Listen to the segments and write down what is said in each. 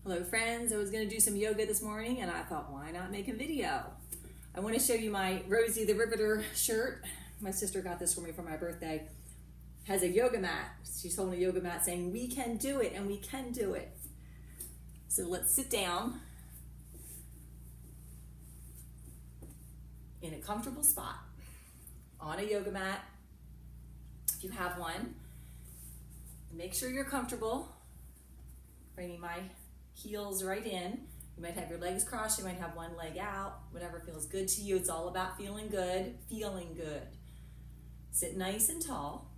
Hello friends, I was going to do some yoga this morning and I thought, why not make a video? I want to show you my Rosie the Riveter shirt. My sister got this for me for my birthday. Has a yoga mat. She's holding a yoga mat saying, we can do it and we can do it. So let's sit down in a comfortable spot on a yoga mat. If you have one, make sure you're comfortable. Bringing my heels right in. You might have your legs crossed, you might have one leg out, whatever feels good to you. It's all about feeling good, feeling good. Sit nice and tall,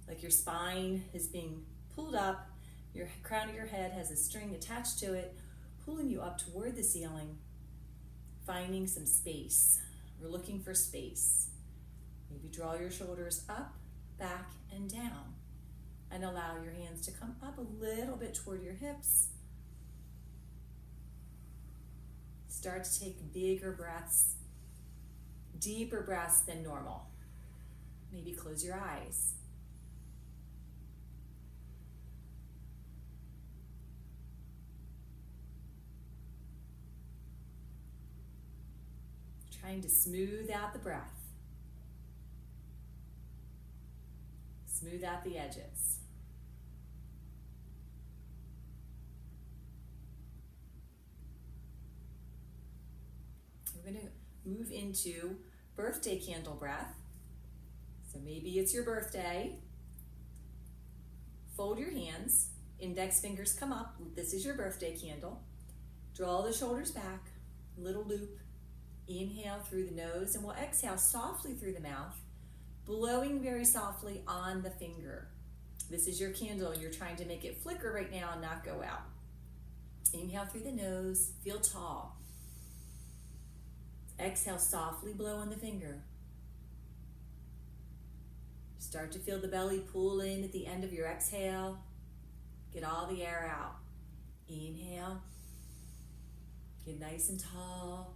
like your spine is being pulled up, your crown of your head has a string attached to it, pulling you up toward the ceiling, finding some space. We're looking for space. Maybe draw your shoulders up, back, and down, and allow your hands to come up a little bit toward your hips. Start to take bigger breaths, deeper breaths than normal. Maybe close your eyes. Trying to smooth out the breath. Smooth out the edges. We're going to move into birthday candle breath. So maybe it's your birthday. Fold your hands, index fingers come up. This is your birthday candle. Draw the shoulders back, little loop. Inhale through the nose and we'll exhale softly through the mouth, blowing very softly on the finger. This is your candle. You're trying to make it flicker right now and not go out. Inhale through the nose, feel tall. Exhale, softly blow on the finger. Start to feel the belly pull in at the end of your exhale. Get all the air out. Inhale. Get nice and tall.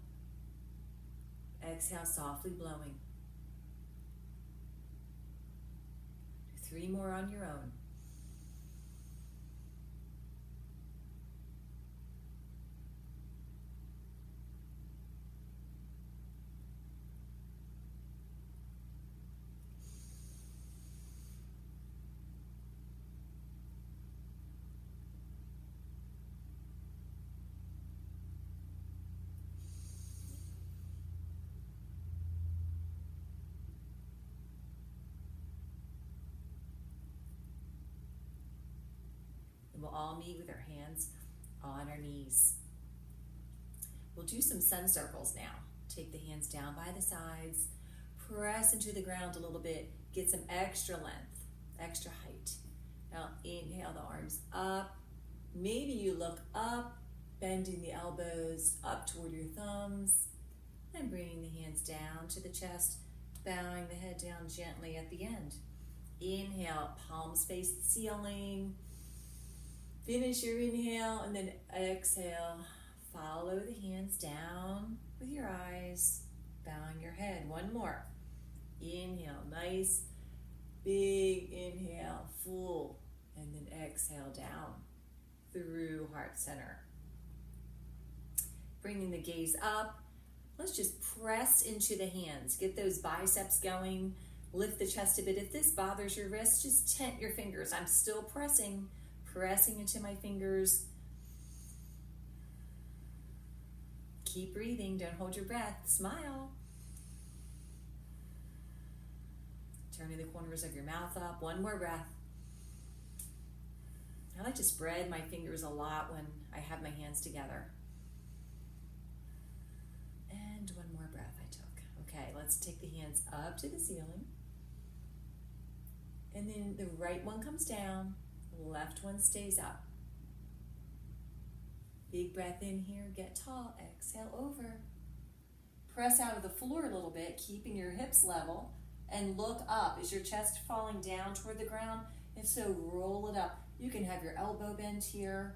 Exhale, softly blowing. 3 more on your own. And we'll all meet with our hands on our knees. We'll do some sun circles now. Take the hands down by the sides, press into the ground a little bit, get some extra length, extra height. Now inhale the arms up. Maybe you look up, bending the elbows up toward your thumbs, and bringing the hands down to the chest, bowing the head down gently at the end. Inhale, palms face the ceiling. Finish your inhale and then exhale. Follow the hands down with your eyes, bowing your head. One more. Inhale, nice, big inhale, full, and then exhale down through heart center. Bringing the gaze up. Let's just press into the hands. Get those biceps going. Lift the chest a bit. If this bothers your wrist, just tent your fingers. I'm still pressing into my fingers. Keep breathing, don't hold your breath. Smile. Turning the corners of your mouth up. One more breath. I like to spread my fingers a lot when I have my hands together. And one more breath I took. Okay, let's take the hands up to the ceiling. And then the right one comes down. Left one stays up. Big breath in here, get tall, exhale over. Press out of the floor a little bit, keeping your hips level, and look up. Is your chest falling down toward the ground? If so, roll it up. You can have your elbow bent here.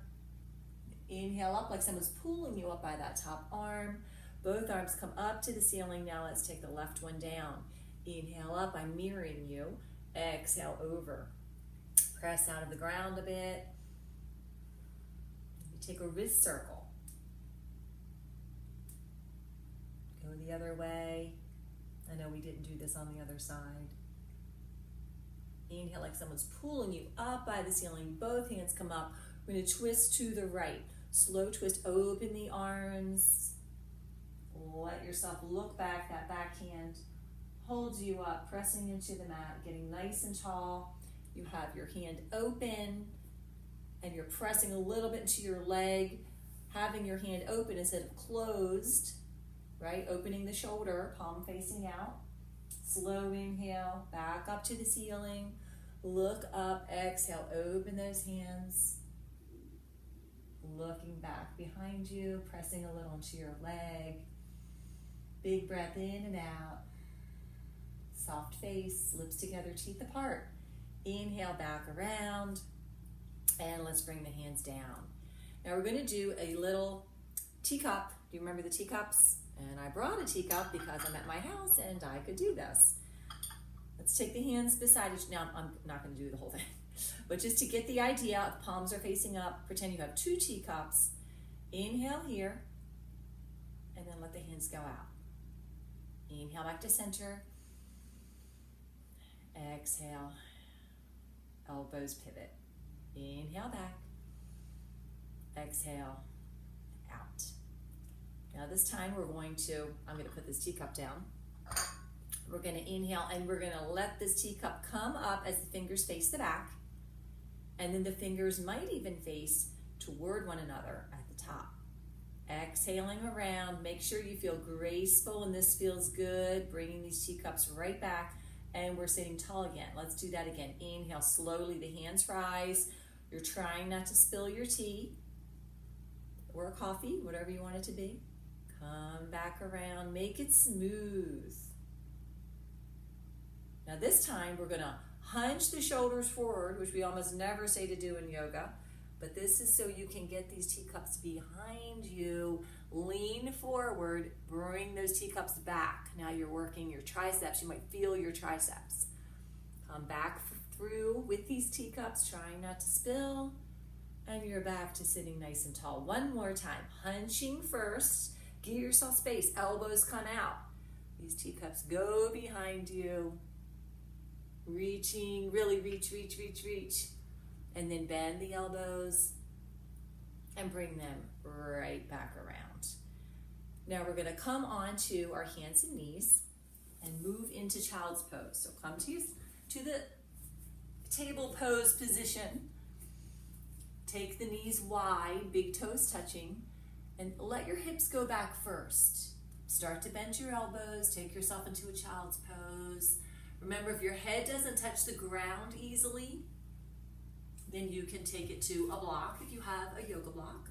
Inhale up like someone's pulling you up by that top arm. Both arms come up to the ceiling. Now let's take the left one down. Inhale up, I'm mirroring you. Exhale over. Press out of the ground a bit. Take a wrist circle. Go the other way. I know we didn't do this on the other side. Inhale like someone's pulling you up by the ceiling. Both hands come up. We're going to twist to the right. Slow twist, open the arms. Let yourself look back. That back hand holds you up, pressing into the mat, getting nice and tall. You have your hand open and you're pressing a little bit into your leg, having your hand open instead of closed, right? Opening the shoulder, palm facing out. Slow inhale, back up to the ceiling. Look up, exhale, open those hands. Looking back behind you, pressing a little into your leg. Big breath in and out. Soft face, lips together, teeth apart. Inhale back around. And let's bring the hands down. Now we're going to do a little teacup. Do you remember the teacups? And I brought a teacup because I'm at my house and I could do this. Let's take the hands beside each. Now I'm not going to do the whole thing, but just to get the idea, if palms are facing up, pretend you have 2 teacups. Inhale here, and then let the hands go out. Inhale back to center. Exhale, elbows pivot. Inhale back. Exhale, out. Now this time I'm going to put this teacup down. We're going to inhale and we're going to let this teacup come up as the fingers face the back. And then the fingers might even face toward one another at the top. Exhaling around, make sure you feel graceful and this feels good. Bringing these teacups right back and we're sitting tall again. Let's do that again. Inhale slowly, the hands rise. You're trying not to spill your tea or coffee, whatever you want it to be. Come back around, make it smooth. Now this time we're gonna hunch the shoulders forward, which we almost never say to do in yoga, but this is so you can get these teacups behind you. Lean forward, bring those teacups back. Now you're working your triceps, you might feel your triceps. Come back through with these teacups, trying not to spill, and you're back to sitting nice and tall. One more time, hunching first, give yourself space, elbows come out. These teacups go behind you. Reaching, really reach. And then bend the elbows and bring them right back around. Now we're gonna come onto our hands and knees and move into child's pose. So come to the table pose position. Take the knees wide, big toes touching, and let your hips go back first. Start to bend your elbows, take yourself into a child's pose. Remember, if your head doesn't touch the ground easily, then you can take it to a block if you have a yoga block.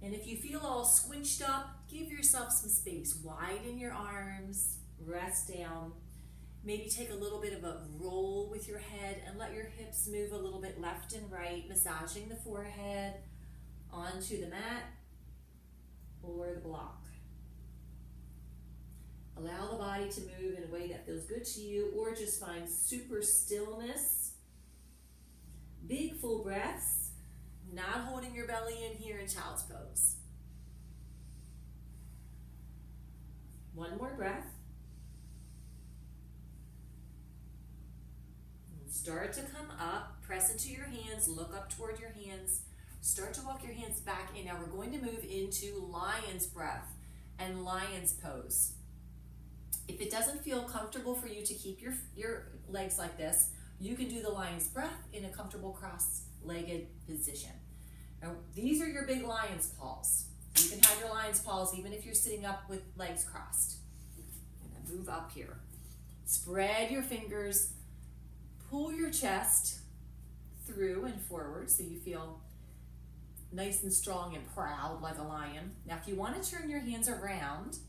And if you feel all squinched up, give yourself some space. Widen your arms, rest down. Maybe take a little bit of a roll with your head and let your hips move a little bit left and right, massaging the forehead onto the mat or the block. Allow the body to move in a way that feels good to you, or just find super stillness. Big full breaths, not holding your belly in here in child's pose. One more breath. Start to come up, press into your hands, look up toward your hands. Start to walk your hands back in. Now we're going to move into lion's breath and lion's pose. If it doesn't feel comfortable for you to keep your legs like this, you can do the lion's breath in a comfortable cross-legged position. Now, these are your big lion's paws. You can have your lion's paws even if you're sitting up with legs crossed. And move up here. Spread your fingers, pull your chest through and forward so you feel nice and strong and proud like a lion. Now, if you want to turn your hands around,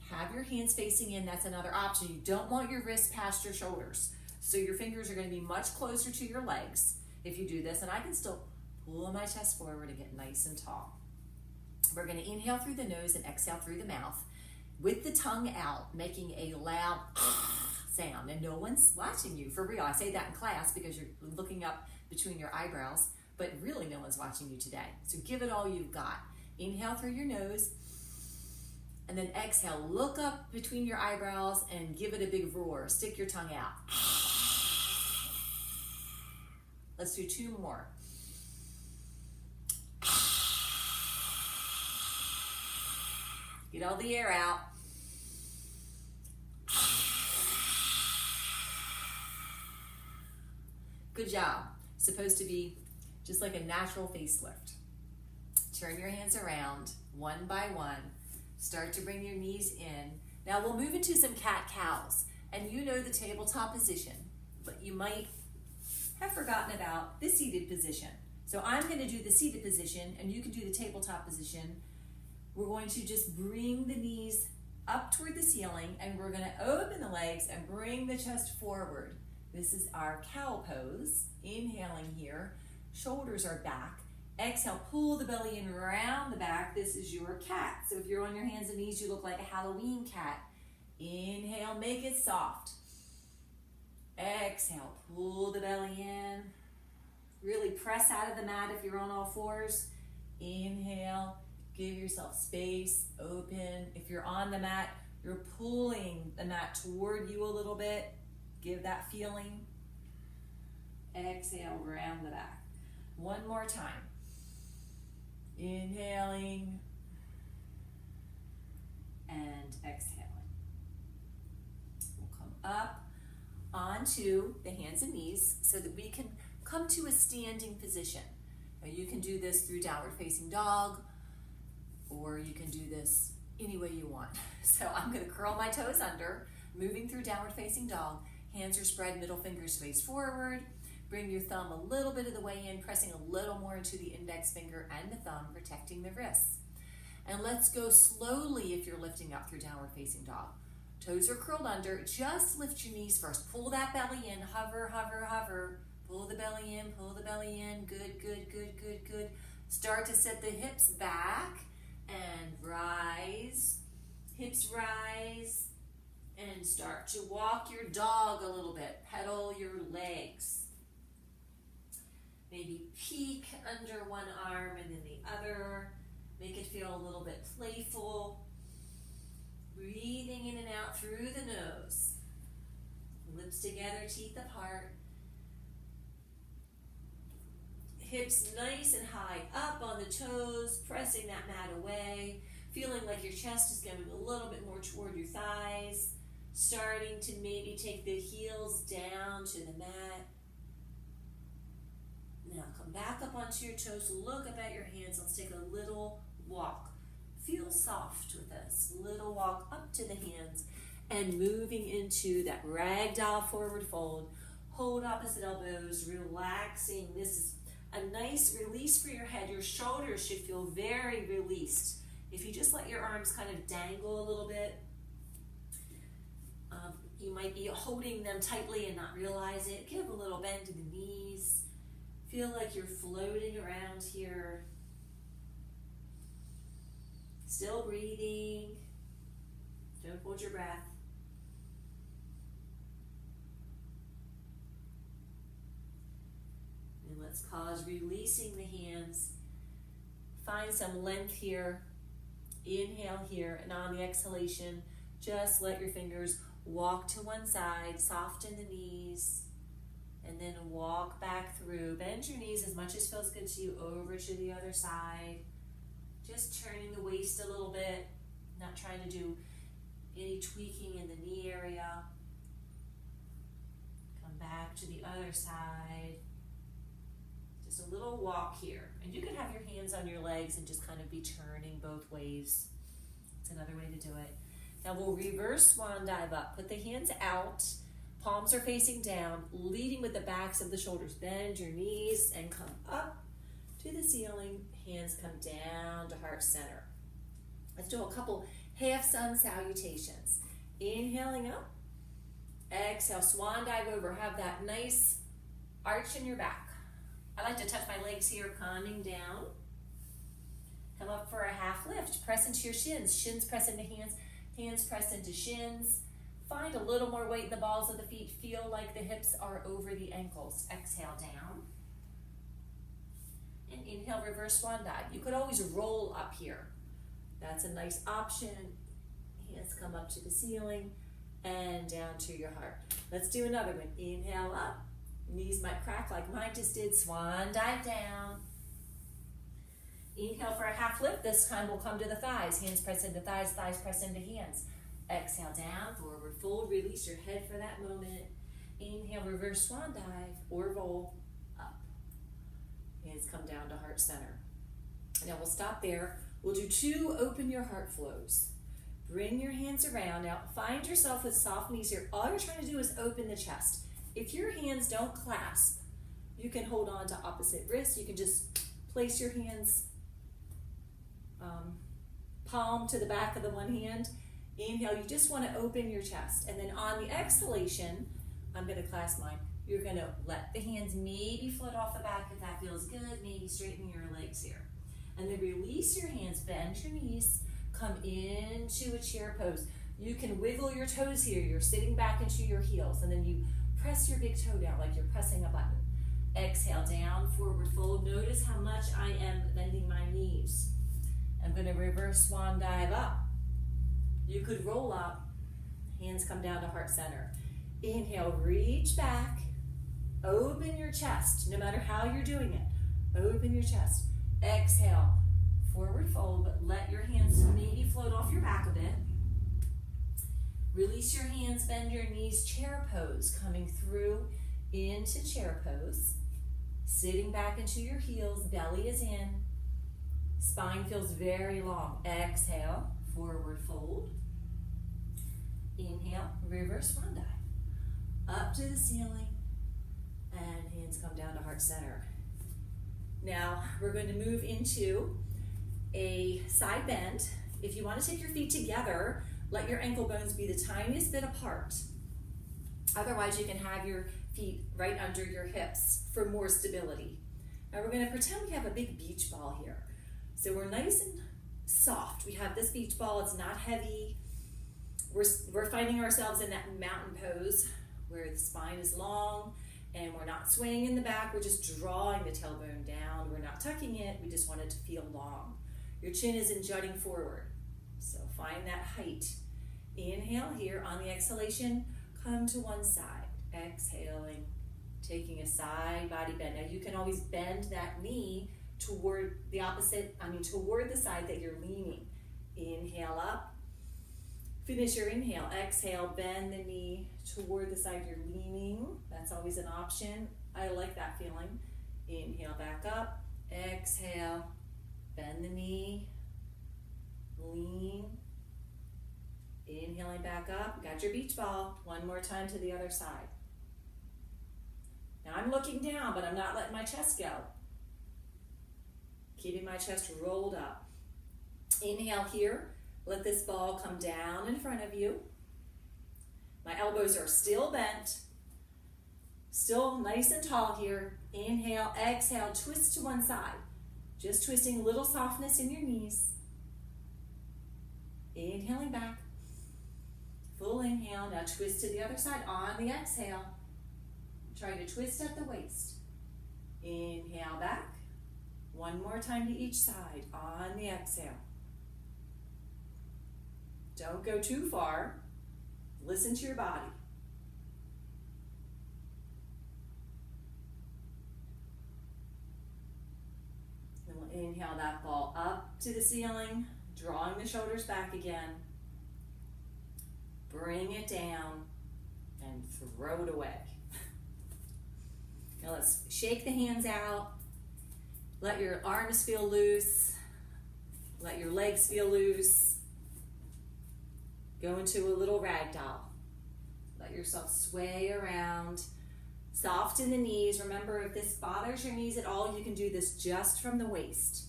have your hands facing in. That's another option. You don't want your wrists past your shoulders. So your fingers are going to be much closer to your legs if you do this. And I can still pull my chest forward and get nice and tall. We're going to inhale through the nose and exhale through the mouth with the tongue out, making a loud sound. And no one's watching you, for real. I say that in class because you're looking up between your eyebrows. but really no one's watching you today. So give it all you've got. Inhale through your nose, and then exhale, look up between your eyebrows and give it a big roar. Stick your tongue out. Let's do 2 more. Get all the air out. Good job. Supposed to be just like a natural facelift. Turn your hands around one by one. Start to bring your knees in. Now we'll move into some cat-cows. And you know the tabletop position, but you might have forgotten about the seated position. So I'm going to do the seated position, and you can do the tabletop position. We're going to just bring the knees up toward the ceiling, and we're going to open the legs and bring the chest forward. This is our cow pose. Inhaling here, shoulders are back. Exhale, pull the belly in around the back. This is your cat. So if you're on your hands and knees, you look like a Halloween cat. Inhale, make it soft. Exhale, pull the belly in. Really press out of the mat if you're on all fours. Inhale, give yourself space, open. If you're on the mat, you're pulling the mat toward you a little bit. Give that feeling. Exhale, round the back. One more time. Inhaling and exhaling. We'll come up onto the hands and knees so that we can come to a standing position. Now you can do this through downward facing dog, or you can do this any way you want. So I'm going to curl my toes under, moving through downward facing dog. Hands are spread, middle fingers face forward. Bring your thumb a little bit of the way in, pressing a little more into the index finger and the thumb, protecting the wrists. And let's go slowly if you're lifting up through downward facing dog. Toes are curled under. Just lift your knees first. Pull that belly in. Hover, hover, hover. Pull the belly in, pull the belly in. Good, good, good, good, good. Start to set the hips back and rise. Hips rise. And start to walk your dog a little bit. Pedal your legs. Maybe peek under one arm and then the other. Make it feel a little bit playful. Breathing in and out through the nose. Lips together, teeth apart. Hips nice and high up on the toes, pressing that mat away. Feeling like your chest is going a little bit more toward your thighs. Starting to maybe take the heels down to the mat. Now come back up onto your toes, look up at your hands. Let's take a little walk. Feel soft with this. Little walk up to the hands and moving into that ragdoll forward fold. Hold opposite elbows, relaxing. This is a nice release for your head. Your shoulders should feel very released. If you just let your arms kind of dangle a little bit, you might be holding them tightly and not realize it. Give a little bend to the knees. Feel like you're floating around here. Still breathing. Don't hold your breath. And let's pause, releasing the hands. Find some length here. Inhale here, and on the exhalation, just let your fingers walk to one side, soften the knees, and then walk back through. Bend your knees as much as feels good to you over to the other side. Just turning the waist a little bit, not trying to do any tweaking in the knee area. Come back to the other side. Just a little walk here. And you can have your hands on your legs and just kind of be turning both ways. It's another way to do it. Now we'll reverse swan dive up. Put the hands out. Palms are facing down, leading with the backs of the shoulders. Bend your knees and come up to the ceiling. Hands come down to heart center. Let's do a couple half sun salutations. Inhaling up. Exhale, swan dive over. Have that nice arch in your back. I like to touch my legs here, calming down. Come up for a half lift. Press into your shins. Shins press into hands. Hands press into shins. Find a little more weight in the balls of the feet. Feel like the hips are over the ankles. Exhale down. Inhale, reverse swan dive. You could always roll up here. That's a nice option. Hands come up to the ceiling and down to your heart. Let's do another one. Inhale up. Knees might crack like mine just did. Swan dive down. Inhale for a half lift. This time we'll come to the thighs. Hands press into thighs, thighs press into hands. Exhale down, forward fold. Release your head for that moment. Inhale, reverse swan dive or roll up. Hands come down to heart center. Now we'll stop there. We'll do 2 open your heart flows. Bring your hands around. Now find yourself with soft knees here. All you're trying to do is open the chest. If your hands don't clasp, you can hold on to opposite wrists. You can just place your hands palm to the back of the one hand. Inhale, you just want to open your chest. And then on the exhalation, I'm going to clasp mine. You're going to let the hands maybe float off the back if that feels good. Maybe straighten your legs here. And then release your hands, bend your knees, come into a chair pose. You can wiggle your toes here. You're sitting back into your heels. And then you press your big toe down like you're pressing a button. Exhale, down, forward fold. Notice how much I am bending my knees. I'm going to reverse swan dive up. You could roll up. Hands come down to heart center. Inhale, reach back. Open your chest, no matter how you're doing it. Open your chest. Exhale, forward fold, but let your hands maybe float off your back a bit. Release your hands, bend your knees, chair pose. Coming through into chair pose. Sitting back into your heels, belly is in. Spine feels very long. Exhale, forward fold. Inhale, reverse swan dive. Up to the ceiling, and hands come down to heart center. Now, we're going to move into a side bend. If you want to take your feet together, let your ankle bones be the tiniest bit apart. Otherwise, you can have your feet right under your hips for more stability. Now, we're going to pretend we have a big beach ball here. So we're nice and soft. We have this beach ball. It's not heavy. We're finding ourselves in that mountain pose where the spine is long and we're not swaying in the back. We're just drawing the tailbone down. We're not tucking it. We just want it to feel long. Your chin isn't jutting forward. So find that height. Inhale here. On the exhalation, come to one side. Exhaling, taking a side body bend. Now you can always bend that knee toward toward the side that you're leaning. Inhale up. Finish your inhale. Exhale, bend the knee toward the side you're leaning. That's always an option. I like that feeling. Inhale, back up. Exhale, bend the knee. Lean. Inhaling back up. Got your beach ball. One more time to the other side. Now I'm looking down, but I'm not letting my chest go. Keeping my chest rolled up. Inhale here. Let this ball come down in front of you. My elbows are still bent. Still nice and tall here. Inhale, exhale, twist to one side. Just twisting, a little softness in your knees. Inhaling back. Full inhale. Now twist to the other side on the exhale. Try to twist at the waist. Inhale back. One more time to each side on the exhale. Don't go too far. Listen to your body. Then we'll inhale that ball up to the ceiling, drawing the shoulders back again. Bring it down and throw it away. Now let's shake the hands out. Let your arms feel loose. Let your legs feel loose. Go into a little ragdoll. Let yourself sway around. Soft in the knees. Remember, if this bothers your knees at all, you can do this just from the waist.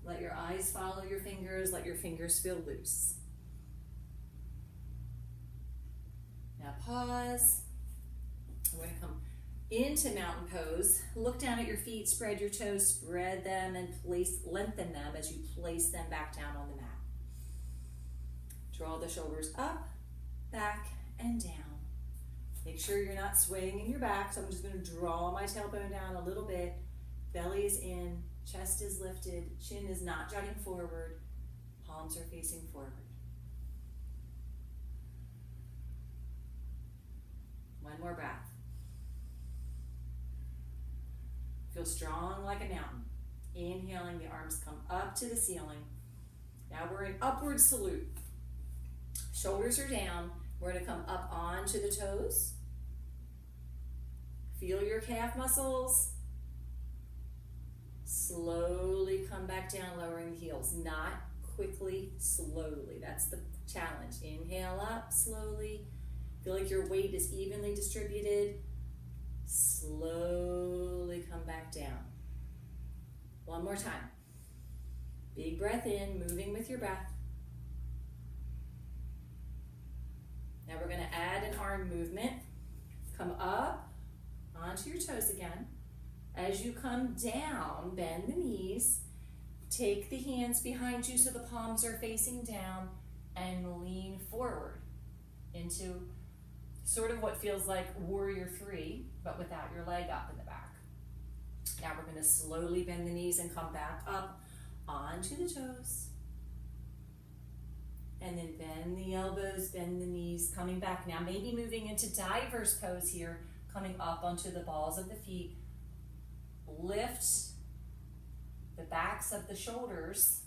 Let your eyes follow your fingers. Let your fingers feel loose. Now pause. We're going to come into mountain pose. Look down at your feet. Spread your toes. Spread them and lengthen them as you place them back down on the mat. Draw the shoulders up, back, and down. Make sure you're not swaying in your back, so I'm just going to draw my tailbone down a little bit. Belly is in, chest is lifted, chin is not jutting forward, palms are facing forward. One more breath. Feel strong like a mountain. Inhaling, the arms come up to the ceiling. Now we're in upward salute. Shoulders are down. We're going to come up onto the toes. Feel your calf muscles. Slowly come back down, lowering the heels. Not quickly, slowly. That's the challenge. Inhale up slowly. Feel like your weight is evenly distributed. Slowly come back down. One more time. Big breath in, moving with your breath. Now we're going to add an arm movement. Come up onto your toes again. As you come down, bend the knees. Take the hands behind you so the palms are facing down and lean forward into sort of what feels like warrior three, but without your leg up in the back. Now we're going to slowly bend the knees and come back up onto the toes. And then bend the elbows, bend the knees, coming back. Now maybe moving into diverse pose here, coming up onto the balls of the feet. Lift the backs of the shoulders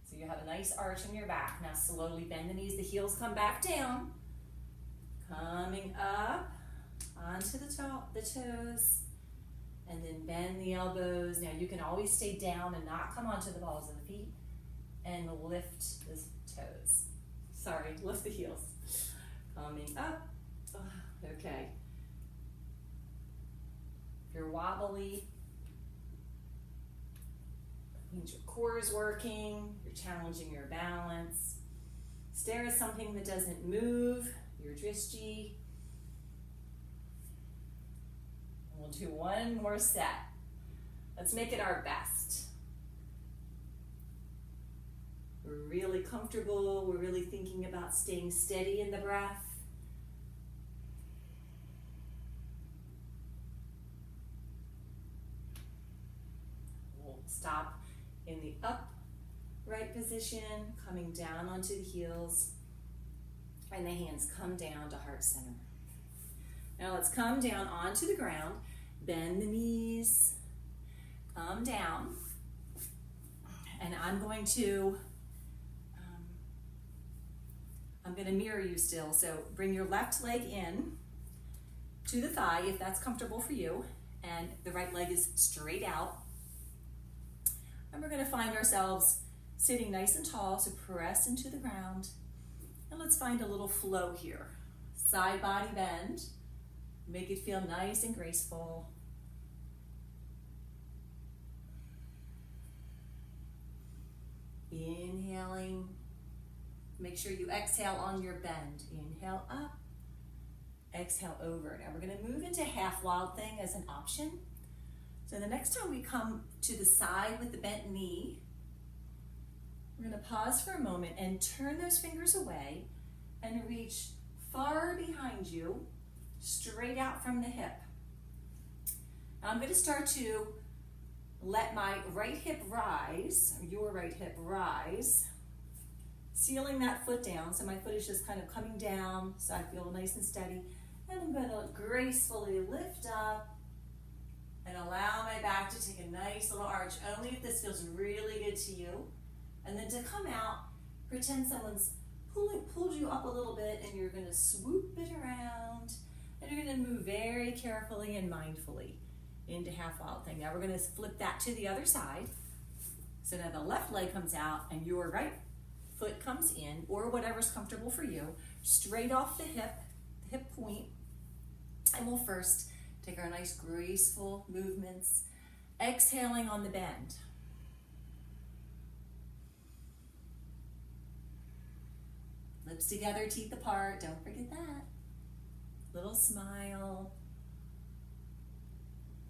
so you have a nice arch in your back. Now slowly bend the knees, the heels come back down. Coming up onto the toes, and then bend the elbows. Now you can always stay down and not come onto the balls of the feet, and lift the toes. Sorry, lift the heels. Coming up. Okay. If you're wobbly, that means your core is working, you're challenging your balance. Stare at something that doesn't move, your drishti. We'll do one more set. Let's make it our best. We're really comfortable. We're really thinking about staying steady in the breath. We'll stop in the upright position, coming down onto the heels. And the hands come down to heart center. Now let's come down onto the ground, bend the knees, come down, and I'm going to mirror you still. So bring your left leg in to the thigh if that's comfortable for you, and the right leg is straight out. And we're going to find ourselves sitting nice and tall, so press into the ground. And let's find a little flow here. Side body bend. Make it feel nice and graceful. Inhaling. Make sure you exhale on your bend. Inhale up. Exhale over. Now we're going to move into half wild thing as an option. So the next time we come to the side with the bent knee, we're going to pause for a moment and turn those fingers away and reach far behind you, straight out from the hip. Now I'm going to start to let my right hip rise, or your right hip rise, sealing that foot down. So my foot is just kind of coming down so I feel nice and steady. And I'm going to gracefully lift up and allow my back to take a nice little arch, only if this feels really good to you. And then to come out, pretend someone's pulled you up a little bit, and you're going to swoop it around, and you're going to move very carefully and mindfully into half wild thing. Now we're going to flip that to the other side. So now the left leg comes out, and your right foot comes in, or whatever's comfortable for you, straight off the hip point. And we'll first take our nice graceful movements, exhaling on the bend. Lips together, teeth apart, don't forget that. Little smile.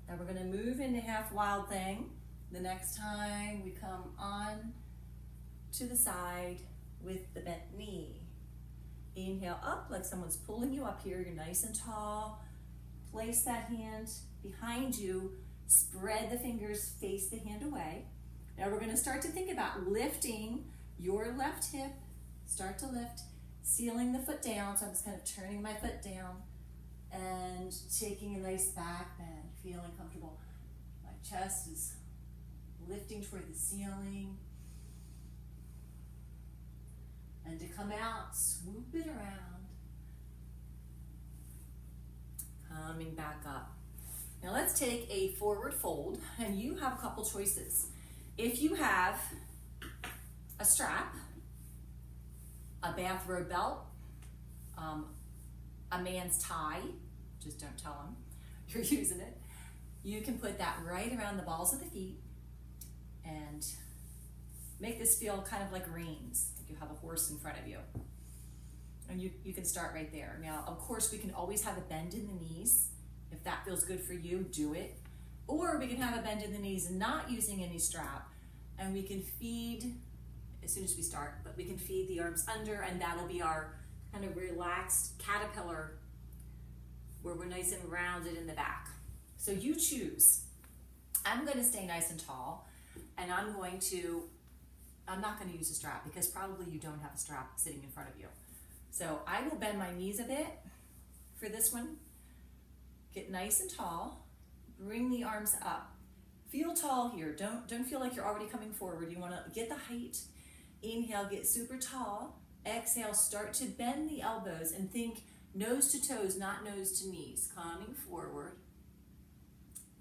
Now we're gonna move into half wild thing. The next time we come on to the side with the bent knee. Inhale up like someone's pulling you up here. You're nice and tall. Place that hand behind you Spread the fingers, face the hand away. Now we're going to start to think about lifting your left hip. Start to lift, sealing the foot down. So I'm just kind of turning my foot down and taking a nice back bend, feeling comfortable. My chest is lifting toward the ceiling. And to come out, swoop it around. Coming back up. Now let's take a forward fold, and you have a couple choices. If you have a strap, a bathrobe belt, a man's tie, just don't tell him you're using it, you can put that right around the balls of the feet and make this feel kind of like reins, like you have a horse in front of you. And you can start right there. Now, of course, we can always have a bend in the knees. If that feels good for you, do it. Or we can have a bend in the knees not using any strap, and we can feed as soon as we start, but we can feed the arms under, and that'll be our kind of relaxed caterpillar where we're nice and rounded in the back. So you choose. I'm going to stay nice and tall, and I'm not going to use a strap because probably you don't have a strap sitting in front of you. So I will bend my knees a bit for this one. Get nice and tall. Bring the arms up. Feel tall here. Don't feel like you're already coming forward. You want to get the height. Inhale, get super tall. Exhale, start to bend the elbows and think nose to toes, not nose to knees. Coming forward.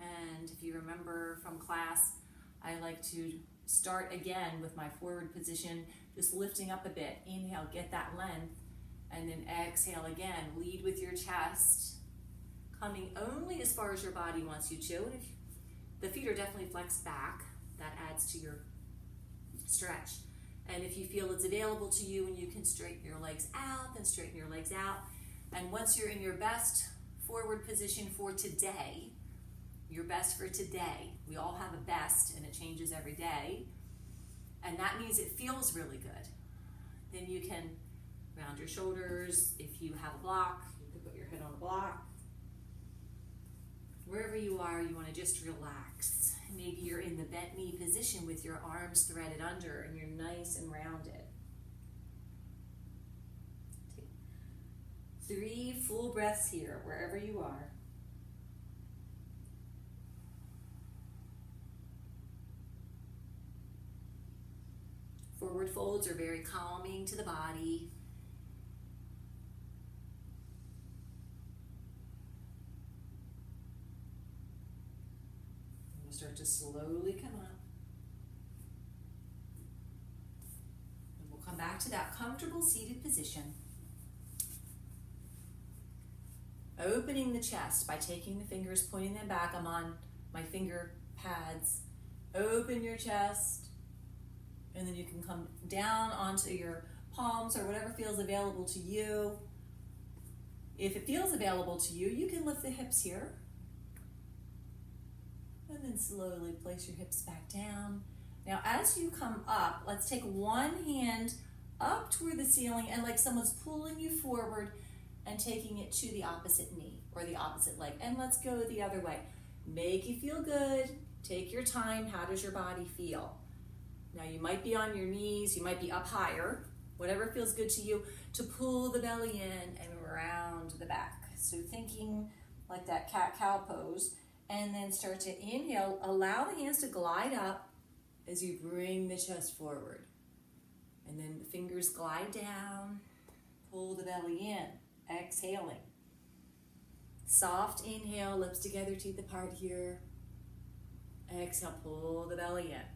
And if you remember from class, I like to start again with my forward position, just lifting up a bit. Inhale, get that length. And then exhale again. Lead with your chest. Coming only as far as your body wants you to. And if the feet are definitely flexed back, that adds to your stretch. And if you feel it's available to you and you can straighten your legs out, then straighten your legs out. And once you're in your best forward position for today, your best for today, we all have a best and it changes every day. And that means it feels really good. Then you can round your shoulders. If you have a block, you can put your head on a block. Wherever you are, you want to just relax. Maybe you're in the bent knee position with your arms threaded under and you're nice and rounded. Take 3 full breaths here, wherever you are. Forward folds are very calming to the body. Start to slowly come up. And we'll come back to that comfortable seated position. Opening the chest by taking the fingers, pointing them back. I'm on my finger pads. Open your chest. And then you can come down onto your palms or whatever feels available to you. If it feels available to you, you can lift the hips here. And then slowly place your hips back down. Now as you come up, let's take one hand up toward the ceiling and like someone's pulling you forward and taking it to the opposite knee or the opposite leg. And let's go the other way. Make you feel good. Take your time. How does your body feel? Now you might be on your knees, you might be up higher, whatever feels good to you, to pull the belly in and round the back. So thinking like that cat-cow pose. And then start to inhale, allow the hands to glide up as you bring the chest forward. And then the fingers glide down, pull the belly in, exhaling. Soft inhale, lips together, teeth apart here. Exhale, pull the belly in.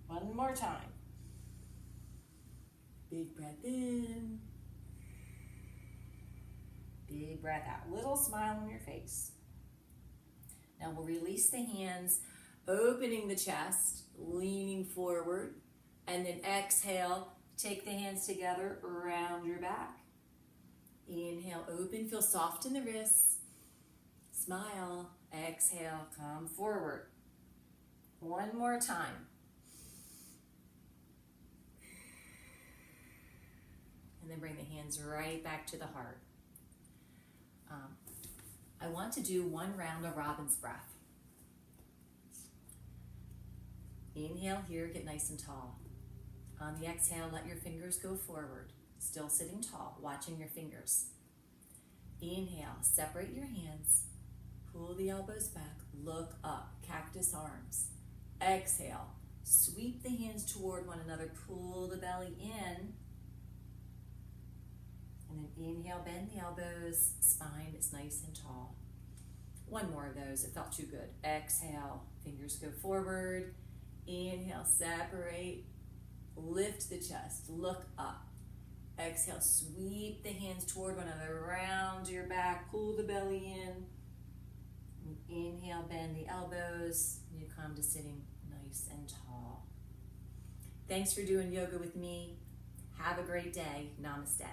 One more time. Big breath in. Big breath out. Little smile on your face. Now we'll release the hands, opening the chest, leaning forward, and then exhale, take the hands together around your back. Inhale, open, feel soft in the wrists. Smile, exhale, come forward. One more time. And then bring the hands right back to the heart. I want to do one round of Robin's breath. Inhale here, get nice and tall. On the exhale, let your fingers go forward, still sitting tall, watching your fingers. Inhale, separate your hands, pull the elbows back, look up, cactus arms. Exhale, sweep the hands toward one another, pull the belly in. And then inhale, bend the elbows, spine is nice and tall. One more of those, it felt too good. Exhale, fingers go forward. Inhale, separate, lift the chest, look up. Exhale, sweep the hands toward one another, round your back, pull the belly in. And inhale, bend the elbows, and you come to sitting nice and tall. Thanks for doing yoga with me. Have a great day. Namaste.